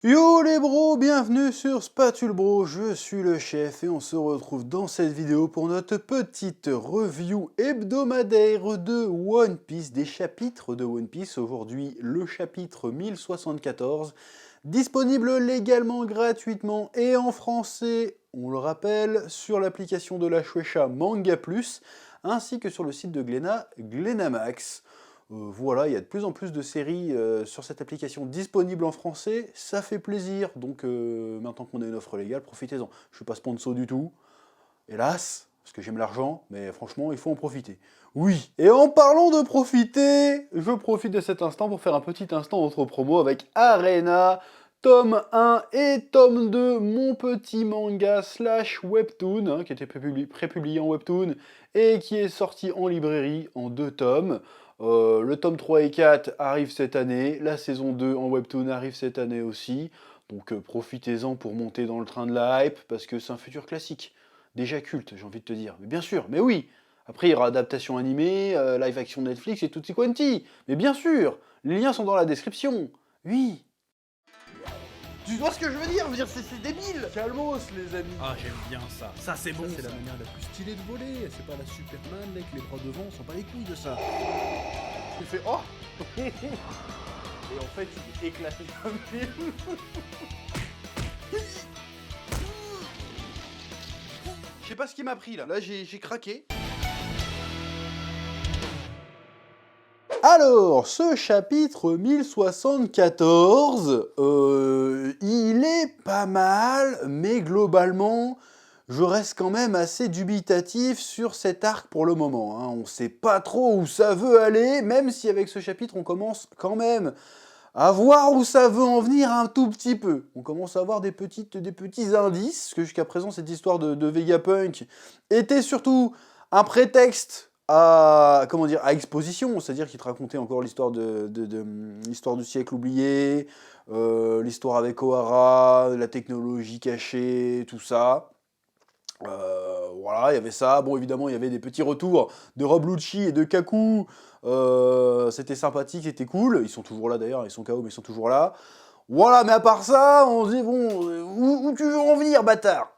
Yo les bros, bienvenue sur Spatule Bro, je suis le chef et on se retrouve dans cette vidéo pour notre petite review hebdomadaire de One Piece, des chapitres de One Piece. Aujourd'hui, le chapitre 1074, disponible légalement, gratuitement et en français, on le rappelle, sur l'application de la Shueisha Manga Plus, ainsi que sur le site de Glénat, Glénamax. Voilà, il y a de plus en plus de séries sur cette application disponibles en français, ça fait plaisir, donc maintenant qu'on a une offre légale, profitez-en. Je suis pas sponsor du tout, hélas, parce que j'aime l'argent, mais franchement, il faut en profiter. Oui, et en parlant de profiter, je profite de cet instant pour faire un petit instant auto-promo avec Arena, tome 1 et tome 2, mon petit manga slash webtoon, hein, qui était prépublié en webtoon, et qui est sorti en librairie en 2 tomes. Le tome 3 et 4 arrivent cette année, la saison 2 en webtoon arrive cette année aussi, donc profitez-en pour monter dans le train de la hype, parce que c'est un futur classique. Déjà culte, j'ai envie de te dire. Mais bien sûr, mais oui. Après, il y aura adaptation animée, live action Netflix et tutti quanti. Mais bien sûr, les liens sont dans la description. Oui. Tu vois ce que je veux dire? C'est débile! Calmos, les amis. Ah, j'aime bien ça. Ça, c'est bon, C'est ça. la manière la plus stylée de voler, c'est pas la Superman avec les bras devant, on s'en bat les couilles de ça. Il fait oh! Et en fait, il est éclaté comme film. Je sais pas ce qui m'a pris là. Là, j'ai craqué. Alors, ce chapitre 1074, il est pas mal, mais globalement, je reste quand même assez dubitatif sur cet arc pour le moment, hein. On sait pas trop où ça veut aller, même si avec ce chapitre, on commence quand même à voir où ça veut en venir un tout petit peu. On commence à avoir des petits indices, parce que jusqu'à présent, cette histoire de Vegapunk était surtout un prétexte à, comment dire, à exposition, c'est-à-dire qu'il te racontait encore l'histoire l'histoire du siècle oublié, l'histoire avec Ohara, la technologie cachée, tout ça. Voilà, il y avait ça. Bon, évidemment, il y avait des petits retours de Rob Lucci et de Kaku. C'était sympathique, c'était cool. Ils sont toujours là d'ailleurs, ils sont KO, mais ils sont toujours là. Voilà, mais à part ça, on se dit, bon, où tu veux en venir, bâtard?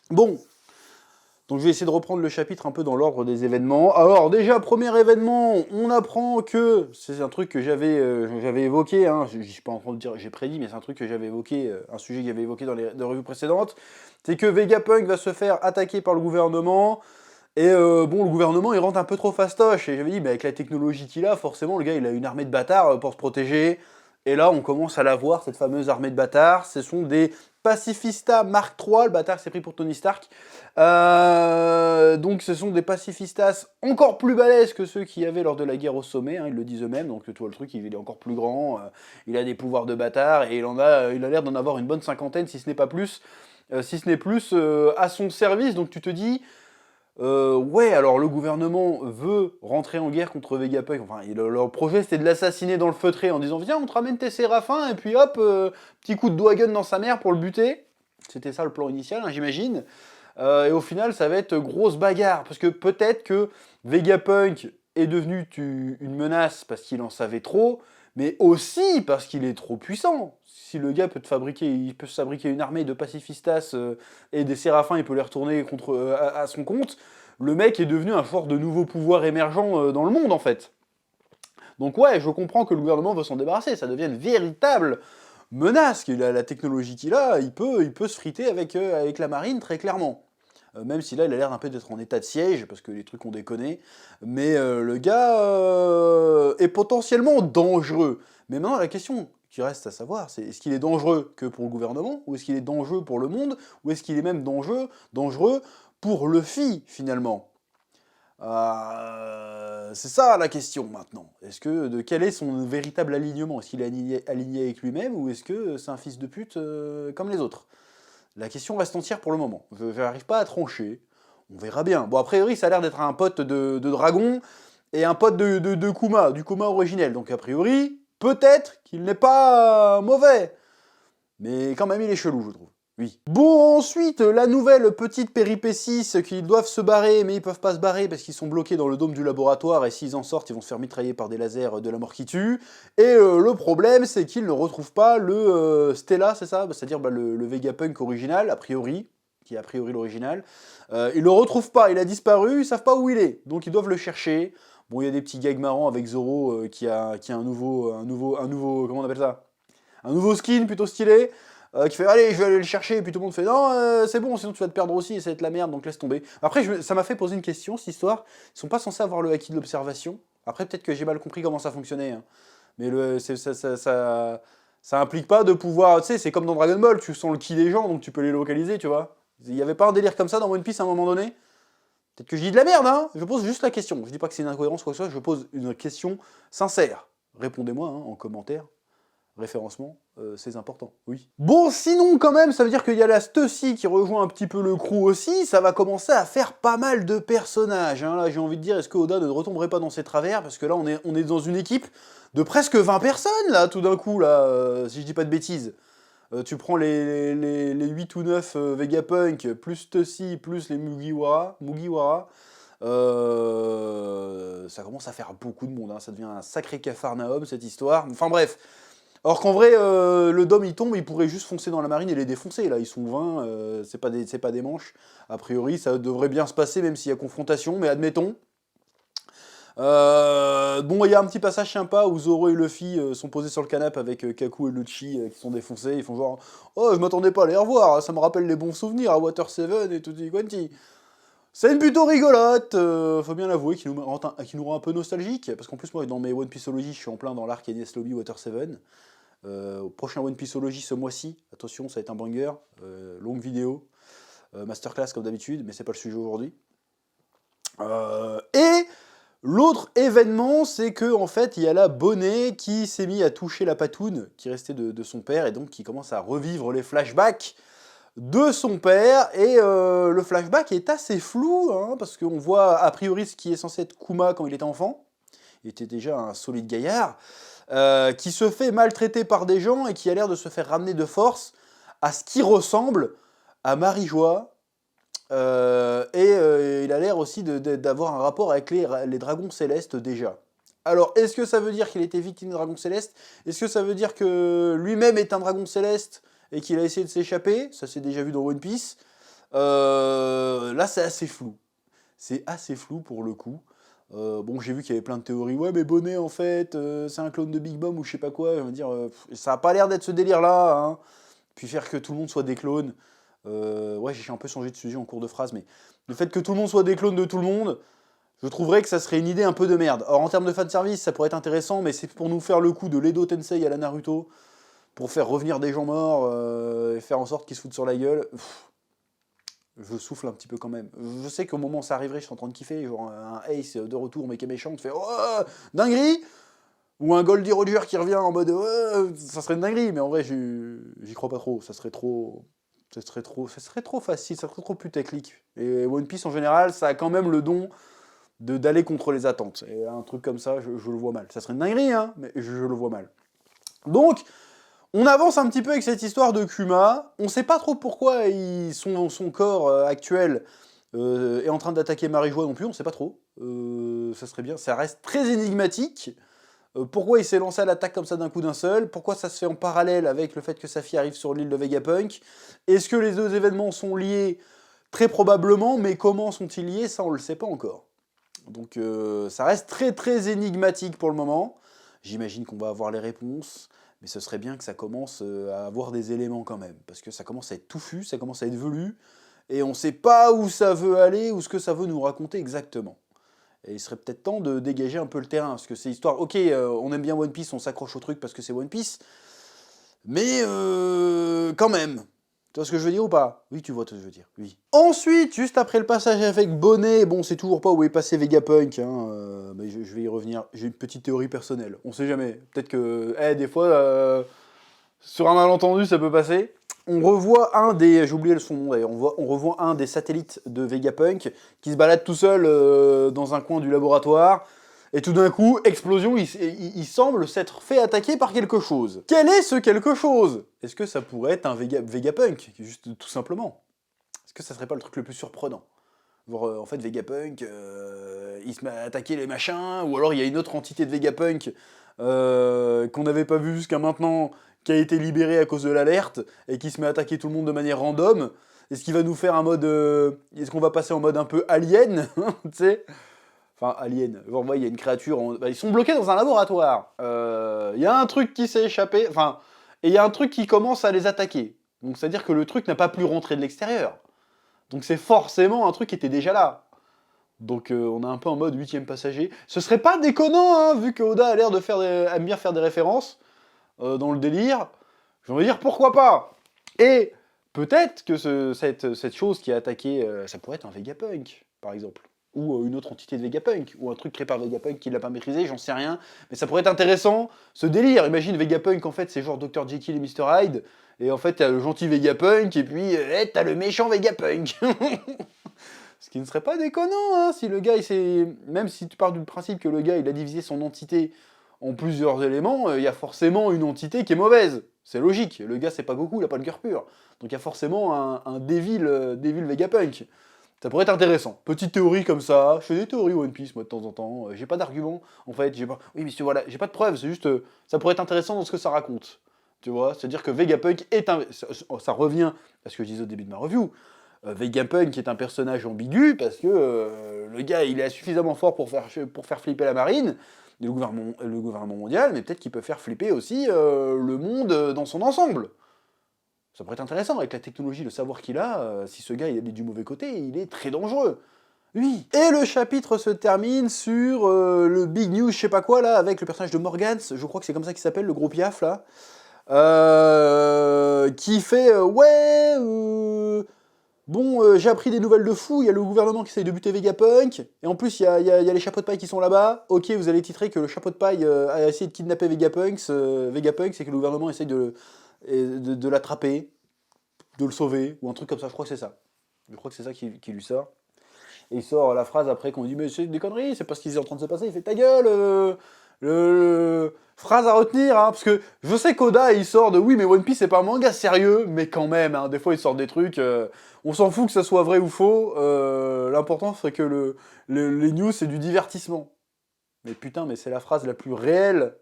Bon, donc je vais essayer de reprendre le chapitre un peu dans l'ordre des événements. Alors déjà, premier événement, on apprend que, c'est un truc que j'avais évoqué, hein, je suis pas en train de dire j'ai prédit, mais c'est un truc que j'avais évoqué, un sujet que j'avais évoqué dans les revues précédentes, c'est que Vegapunk va se faire attaquer par le gouvernement, et bon, le gouvernement il rentre un peu trop fastoche, et j'avais dit, bah, avec la technologie qu'il a, forcément le gars il a une armée de bâtards pour se protéger, et là on commence à la voir, cette fameuse armée de bâtards, ce sont des Pacifista Mark III, le bâtard s'est pris pour Tony Stark. Donc ce sont des pacifistas encore plus balèzes que ceux qu'il y avait lors de la guerre au sommet, hein, ils le disent eux-mêmes, donc tu vois le truc, il est encore plus grand, il a des pouvoirs de bâtard, et il a l'air d'en avoir une bonne cinquantaine, si ce n'est pas plus, à son service, donc tu te dis, ouais, alors le gouvernement veut rentrer en guerre contre Vegapunk, enfin leur projet c'était de l'assassiner dans le feutré en disant viens on te ramène tes séraphins et puis hop, petit coup de doigt gun dans sa mère pour le buter. C'était ça le plan initial, hein, j'imagine. Et au final ça va être grosse bagarre, parce que peut-être que Vegapunk est devenu une menace parce qu'il en savait trop, mais aussi parce qu'il est trop puissant. Si le gars peut se fabriquer une armée de pacifistas et des séraphins, il peut les retourner à son compte, le mec est devenu un fort de nouveaux pouvoirs émergents dans le monde en fait. Donc ouais, je comprends que le gouvernement veut s'en débarrasser, ça devient une véritable menace, qu'il a la technologie qu'il a, il peut se friter avec la marine très clairement. Même si là, il a l'air un peu d'être en état de siège, parce que les trucs on déconne, mais le gars est potentiellement dangereux. Mais maintenant, la question qui reste à savoir, c'est est-ce qu'il est dangereux que pour le gouvernement, ou est-ce qu'il est dangereux pour le monde, ou est-ce qu'il est même dangereux pour Luffy, finalement? C'est ça la question maintenant. Quel est son véritable alignement? Est-ce qu'il est aligné avec lui-même, ou est-ce que c'est un fils de pute comme les autres? La question reste entière pour le moment. Je n'arrive pas à trancher. On verra bien. Bon, a priori, ça a l'air d'être un pote de Dragon et un pote de Kuma, du Kuma originel. Donc, a priori, peut-être qu'il n'est pas mauvais. Mais quand même, il est chelou, je trouve. Oui. Bon, ensuite, la nouvelle petite péripétie, c'est qu'ils doivent se barrer, mais ils peuvent pas se barrer parce qu'ils sont bloqués dans le dôme du laboratoire, et s'ils en sortent, ils vont se faire mitrailler par des lasers de la mort qui tue. Et le problème, c'est qu'ils ne retrouvent pas le Stella, c'est ça? C'est-à-dire le Vegapunk original, a priori, qui est a priori l'original. Ils le retrouvent pas, il a disparu, ils savent pas où il est, donc ils doivent le chercher. Bon, il y a des petits gags marrants avec Zoro qui a un nouveau, comment on appelle ça? Un nouveau skin plutôt stylé. Qui fait allez je vais aller le chercher, et puis tout le monde fait non c'est bon sinon tu vas te perdre aussi et ça va être la merde donc laisse tomber. Après ça m'a fait poser une question cette histoire, ils sont pas censés avoir le haki de l'observation, après peut-être que j'ai mal compris comment ça fonctionnait, hein. Mais ça implique pas de pouvoir, tu sais c'est comme dans Dragon Ball, tu sens le ki des gens donc tu peux les localiser tu vois. Il y avait pas un délire comme ça dans One Piece à un moment donné? Peut-être que je dis de la merde hein, je pose juste la question, je dis pas que c'est une incohérence ou quoi que ce soit, je pose une question sincère. Répondez-moi hein, en commentaire. Référencement, c'est important, oui. Bon, sinon, quand même, ça veut dire qu'il y a la Stussy qui rejoint un petit peu le crew aussi, ça va commencer à faire pas mal de personnages, hein. Là, j'ai envie de dire, est-ce que Oda ne retomberait pas dans ses travers? Parce que là, on est dans une équipe de presque 20 personnes, là, tout d'un coup, là, si je dis pas de bêtises. Tu prends les 8 ou 9 Vegapunk, plus Stussy, plus les Mugiwara, ça commence à faire beaucoup de monde, hein. Ça devient un sacré capharnaüm, cette histoire. Enfin bref. Alors qu'en vrai, le dôme il tombe, il pourrait juste foncer dans la marine et les défoncer. Là, ils sont 20, c'est pas des manches. A priori, ça devrait bien se passer, même s'il y a confrontation, mais admettons. Bon, il y a un petit passage sympa où Zoro et Luffy sont posés sur le canapé avec Kaku et Lucci qui sont défoncés. Ils font genre « Oh, je m'attendais pas à les revoir, ça me rappelle les bons souvenirs à Water 7 et tutti quanti. » C'est plutôt rigolote, faut bien l'avouer, qui nous rend un peu nostalgique. Parce qu'en plus, moi, dans mes One Pieceology, je suis en plein dans l'arc Enies Lobby Water 7. Au prochain One Pieceology ce mois-ci, attention, ça va être un banger, longue vidéo, masterclass comme d'habitude, mais c'est pas le sujet aujourd'hui. Et l'autre événement, c'est que en fait, il y a là Bonnet qui s'est mis à toucher la patoune qui restait de son père, et donc qui commence à revivre les flashbacks de son père, et le flashback est assez flou, hein, parce qu'on voit a priori ce qui est censé être Kuma quand il était enfant, il était déjà un solide gaillard, qui se fait maltraiter par des gens et qui a l'air de se faire ramener de force à ce qui ressemble à Marie-Joie. Il a l'air aussi d'avoir un rapport avec les dragons célestes déjà. Alors, est-ce que ça veut dire qu'il était victime de dragons célestes? Est-ce que ça veut dire que lui-même est un dragon céleste et qu'il a essayé de s'échapper? Ça s'est déjà vu dans One Piece. Là, c'est assez flou. C'est assez flou pour le coup. Bon, j'ai vu qu'il y avait plein de théories. Ouais, mais Bonnet, en fait, c'est un clone de Big Mom ou je sais pas quoi. Je veux dire, ça a pas l'air d'être ce délire-là, hein. Puis faire que tout le monde soit des clones. Ouais, j'ai un peu changé de sujet en cours de phrase, mais le fait que tout le monde soit des clones de tout le monde, je trouverais que ça serait une idée un peu de merde. Alors, en termes de fanservice, ça pourrait être intéressant, mais c'est pour nous faire le coup de l'Edo Tensei à la Naruto, pour faire revenir des gens morts et faire en sorte qu'ils se foutent sur la gueule. Je souffle un petit peu quand même. Je sais qu'au moment où ça arriverait, je suis en train de kiffer, genre un Ace de retour, mais qui est méchant, tu fais « Oh, dinguerie !» Ou un Goldie Roger qui revient en mode « Ça serait une dinguerie !» Mais en vrai, j'y crois pas trop. Ça serait trop facile, ça serait trop putaclic. Et One Piece, en général, ça a quand même le don d'aller contre les attentes. Et un truc comme ça, je le vois mal. Ça serait une dinguerie, hein, mais je le vois mal. Donc, on avance un petit peu avec cette histoire de Kuma. On sait pas trop pourquoi son corps actuel est en train d'attaquer Marie-Joie non plus, on sait pas trop. Ça serait bien, ça reste très énigmatique. Pourquoi il s'est lancé à l'attaque comme ça d'un coup d'un seul? Pourquoi ça se fait en parallèle avec le fait que sa fille arrive sur l'île de Vegapunk? Est-ce que les deux événements sont liés? Très probablement, mais comment sont-ils liés? Ça, on le sait pas encore. Donc ça reste très très énigmatique pour le moment. J'imagine qu'on va avoir les réponses. Mais ce serait bien que ça commence à avoir des éléments quand même, parce que ça commence à être touffu, ça commence à être velu, et on sait pas où ça veut aller, ou ce que ça veut nous raconter exactement. Et il serait peut-être temps de dégager un peu le terrain, parce que c'est histoire, ok, on aime bien One Piece, on s'accroche au truc parce que c'est One Piece, mais quand même. Tu vois ce que je veux dire ou pas? Oui, tu vois ce que je veux dire, oui. Ensuite, juste après le passage avec Bonnet, bon, c'est toujours pas où est passé Vegapunk, hein, mais je vais y revenir. J'ai une petite théorie personnelle, on sait jamais. Peut-être que, des fois, sur un malentendu, ça peut passer. On revoit un des, j'ai oublié son nom d'ailleurs, on revoit un des satellites de Vegapunk qui se balade tout seul dans un coin du laboratoire Et tout d'un coup, explosion, il semble s'être fait attaquer par quelque chose. Quel est ce quelque chose? Est-ce que ça pourrait être un Vegapunk, juste tout simplement? Est-ce que ça serait pas le truc le plus surprenant? Genre, en fait, Vegapunk, il se met à attaquer les machins, ou alors il y a une autre entité de Vegapunk qu'on n'avait pas vue jusqu'à maintenant, qui a été libérée à cause de l'alerte, et qui se met à attaquer tout le monde de manière random. Est-ce qu'il va nous faire un mode... Est-ce qu'on va passer en mode un peu alien, tu sais? Enfin, alien. Genre, il y a une créature... Bah, ils sont bloqués dans un laboratoire. Il y a un truc qui s'est échappé, enfin... Et il y a un truc qui commence à les attaquer. Donc, c'est-à-dire que le truc n'a pas pu rentrer de l'extérieur. Donc, c'est forcément un truc qui était déjà là. Donc, on est un peu en mode 8ème passager. Ce serait pas déconnant, hein, vu que Oda a l'air de aime bien faire des références dans le délire. J'ai envie de dire, pourquoi pas? Et peut-être que cette chose qui a attaqué, ça pourrait être un Vegapunk, par exemple. Ou une autre entité de Vegapunk, ou un truc créé par Vegapunk qui l'a pas maîtrisé, j'en sais rien. Mais ça pourrait être intéressant, ce délire. Imagine Vegapunk, en fait, c'est genre Dr. Jekyll et Mr. Hyde, et en fait, t'as le gentil Vegapunk, et puis t'as le méchant Vegapunk. Ce qui ne serait pas déconnant, hein, si le gars, même si tu pars du principe que le gars, il a divisé son entité en plusieurs éléments, il y a forcément une entité qui est mauvaise. C'est logique, le gars, c'est pas Goku, il a pas le cœur pur. Donc il y a forcément un Devil Vegapunk. Ça pourrait être intéressant. Petite théorie comme ça. Je fais des théories One Piece, moi, de temps en temps. J'ai pas d'argument. En fait, j'ai pas... Oui, mais voilà, j'ai pas de preuves. C'est juste... ça pourrait être intéressant dans ce que ça raconte. Tu vois? C'est-à-dire que Vegapunk est un... Ça revient à ce que je disais au début de ma review. Vegapunk est un personnage ambigu parce que le gars, il est suffisamment fort pour faire flipper la marine, le gouvernement mondial, mais peut-être qu'il peut faire flipper aussi le monde dans son ensemble. Ça pourrait être intéressant, avec la technologie, le savoir qu'il a, si ce gars il est du mauvais côté, il est très dangereux. Oui. Et le chapitre se termine sur le big news, je sais pas quoi, là, avec le personnage de Morgans, je crois que c'est comme ça qu'il s'appelle, le gros piaf, là, qui fait bon, j'ai appris des nouvelles de fou, il y a le gouvernement qui essaye de buter Vegapunk, et en plus il y a les chapeaux de paille qui sont là-bas. Ok, vous allez titrer que le chapeau de paille a essayé de kidnapper Vegapunk, c'est que le gouvernement essaye de l'attraper, de le sauver, ou un truc comme ça, je crois que c'est ça. Je crois que c'est ça qui lui sort. Et il sort la phrase après qu'on dit « Mais c'est des conneries, c'est pas ce qui est en train de se passer », il fait « Ta gueule phrase à retenir, hein, parce que je sais qu'Oda, il sort de « Oui, mais One Piece, c'est pas un manga sérieux », mais quand même, hein, des fois, il sort des trucs... on s'en fout que ça soit vrai ou faux, l'important, c'est que les news, c'est du divertissement. Mais putain, mais c'est la phrase la plus réelle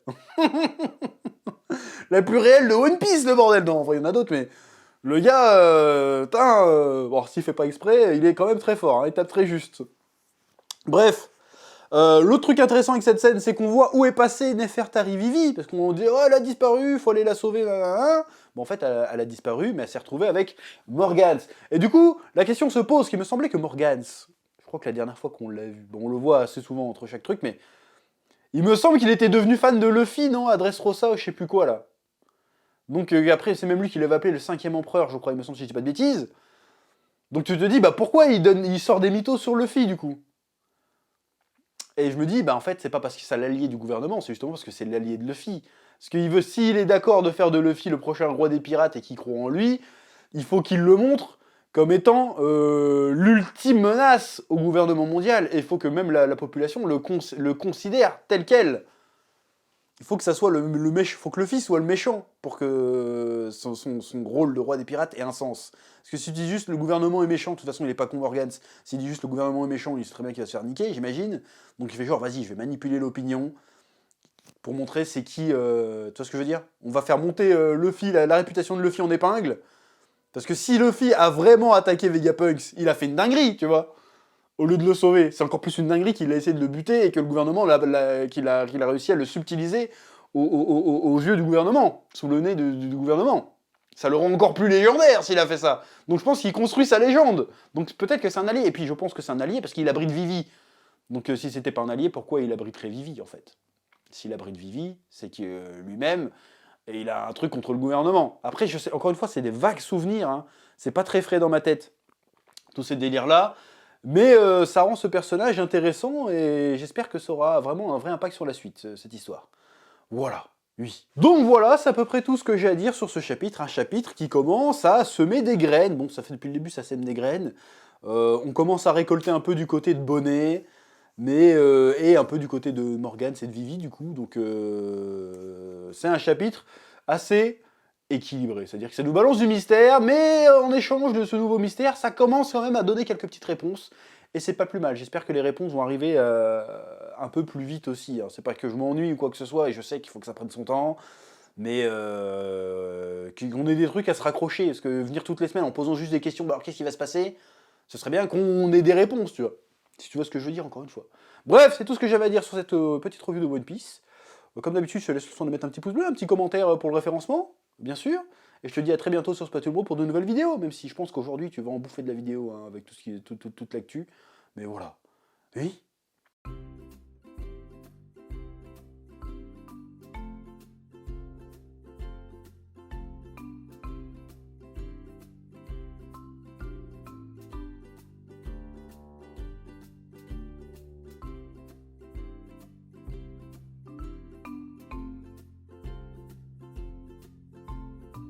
la plus réelle de One Piece, le bordel. Non, en vrai, il y en a d'autres, mais le gars, bon, s'il fait pas exprès, il est quand même très fort, hein, il tape très juste. Bref, l'autre truc intéressant avec cette scène, c'est qu'on voit où est passée Nefertari Vivi, parce qu'on dit « Oh, elle a disparu, faut aller la sauver, nan. » Bon, en fait, elle a disparu, mais elle s'est retrouvée avec Morgans. Et du coup, la question se pose, qu'il me semblait que Morgans, je crois que la dernière fois qu'on l'a vu, bon, on le voit assez souvent entre chaque truc, mais il me semble qu'il était devenu fan de Luffy, non? À Dressrosa ou je sais plus quoi, là. Donc après, c'est même lui qui l'avait appelé le 5e empereur, je crois, il me semble, si je dis pas de bêtises. Donc tu te dis, bah pourquoi il sort des mythos sur Luffy, du coup? Et je me dis, bah en fait, c'est pas parce que c'est l'allié du gouvernement, c'est justement parce que c'est l'allié de Luffy. Parce qu'il veut, s'il est d'accord de faire de Luffy le prochain roi des pirates et qu'il croit en lui, il faut qu'il le montre comme étant l'ultime menace au gouvernement mondial. Et il faut que même la population le considère tel quel. Il faut que ça soit faut que Luffy soit le méchant pour que son rôle de roi des pirates ait un sens. Parce que si tu dis juste le gouvernement est méchant, de toute façon il est pas con Morgans. S'il dit juste le gouvernement est méchant, il sait très bien qu'il va se faire niquer, j'imagine. Donc il fait genre vas-y, je vais manipuler l'opinion pour montrer c'est qui. Tu vois ce que je veux dire? On va faire monter Luffy, la réputation de Luffy en épingle. Parce que si Luffy a vraiment attaqué Vegapunk, il a fait une dinguerie, tu vois. Au lieu de le sauver, c'est encore plus une dinguerie qu'il a essayé de le buter et que le gouvernement, qu'il a réussi à le subtiliser aux yeux du gouvernement, sous le nez du gouvernement. Ça le rend encore plus légendaire s'il a fait ça. Donc je pense qu'il construit sa légende. Donc peut-être que c'est un allié. Et puis je pense que c'est un allié parce qu'il abrite Vivi. Donc si c'était pas un allié, pourquoi il abriterait Vivi en fait? S'il abrite Vivi, c'est que lui-même, il a un truc contre le gouvernement. Après, je sais, encore une fois, c'est des vagues souvenirs. Hein. C'est pas très frais dans ma tête, tous ces délires-là. Mais ça rend ce personnage intéressant et j'espère que ça aura vraiment un vrai impact sur la suite, cette histoire. Voilà, oui. Donc voilà, c'est à peu près tout ce que j'ai à dire sur ce chapitre. Un chapitre qui commence à semer des graines. Bon, ça fait depuis le début, ça sème des graines. On commence à récolter un peu du côté de Bonnet. mais et un peu du côté de Morgane, c'est de Vivi du coup, donc c'est un chapitre assez équilibré, c'est-à-dire que ça nous balance du mystère, mais en échange de ce nouveau mystère, ça commence quand même à donner quelques petites réponses, et c'est pas plus mal, j'espère que les réponses vont arriver un peu plus vite aussi, hein. C'est pas que je m'ennuie ou quoi que ce soit, et je sais qu'il faut que ça prenne son temps, mais qu'on ait des trucs à se raccrocher, parce que venir toutes les semaines en posant juste des questions, bah alors qu'est-ce qui va se passer? Ce serait bien qu'on ait des réponses, tu vois. Si tu vois ce que je veux dire, encore une fois. Bref, c'est tout ce que j'avais à dire sur cette petite revue de One Piece. Comme d'habitude, je te laisse le soin de mettre un petit pouce bleu, un petit commentaire pour le référencement, bien sûr. Et je te dis à très bientôt sur Spatule Bro pour de nouvelles vidéos, même si je pense qu'aujourd'hui tu vas en bouffer de la vidéo hein, avec tout ce qui est, toute l'actu. Mais voilà. Oui.